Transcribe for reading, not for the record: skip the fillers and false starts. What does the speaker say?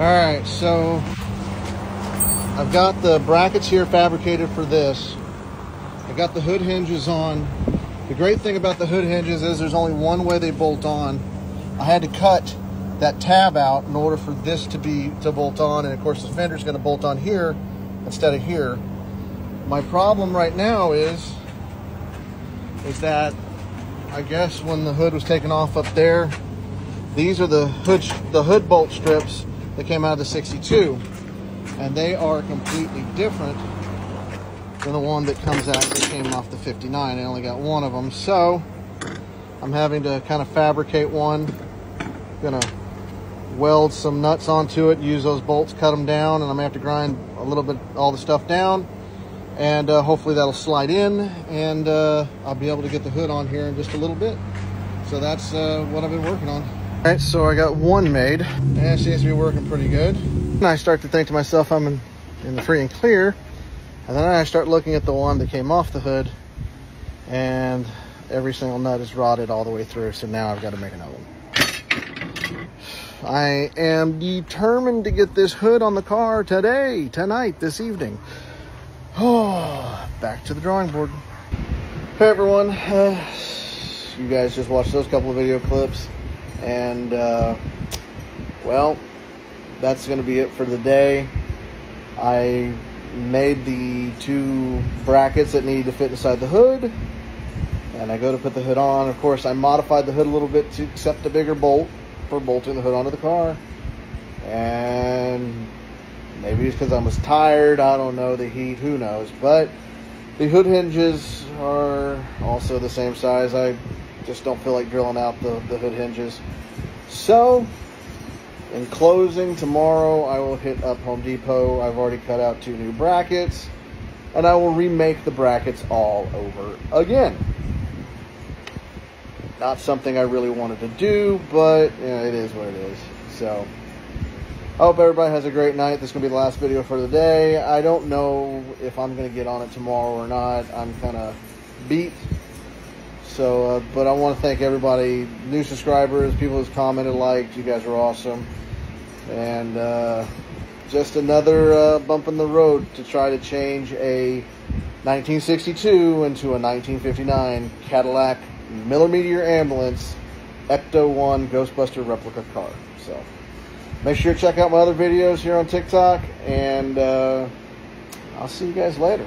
Alright, so I've got the brackets here fabricated for this. I got the hood hinges on. The great thing about the hood hinges is there's only one way they bolt on. I had to cut that tab out in order for this to bolt on, and of course the fender's going to bolt on here instead of here. My problem right now is that I guess when the hood was taken off up there, these are the hood bolt strips that came out of the 62, and they are completely different than the one that comes out that came off the 59. I only got one of them, so I'm having to kind of fabricate one. Gonna weld some nuts onto it, use those bolts, cut them down, and I'm gonna have to grind a little bit all the stuff down, and hopefully that'll slide in, and I'll be able to get the hood on here in just a little bit. So that's what I've been working on. All right, so I got one made, and it seems to be working pretty good. And I start to think to myself, I'm in the free and clear, and then I start looking at the one that came off the hood, and every single nut is rotted all the way through, so now I've got to make another one. I am determined to get this hood on the car today, tonight, this evening. Oh, back to the drawing board. Hey everyone, you guys just watched those couple of video clips, and well, that's going to be it for the day. I made the two brackets that needed to fit inside the hood, and I go to put the hood on. Of course, I modified the hood a little bit to accept a bigger bolt for bolting the hood onto the car, and maybe it's because I was tired, I don't know, the heat, who knows, but the hood hinges are also the same size. I just don't feel like drilling out the hood hinges. So in closing, tomorrow I will hit up Home Depot. I've already cut out 2 new brackets, and I will remake the brackets all over again. Not something I really wanted to do, but you know, it is what it is. So I hope everybody has a great night. This is going to be the last video for the day. I don't know if I'm going to get on it tomorrow or not. I'm kind of beat. So, but I want to thank everybody, new subscribers, people who's commented, liked. You guys are awesome. And just another bump in the road to try to change a 1962 into a 1959 Cadillac Meteor ambulance Ecto-1 Ghostbuster replica car. So make sure to check out my other videos here on TikTok, and I'll see you guys later.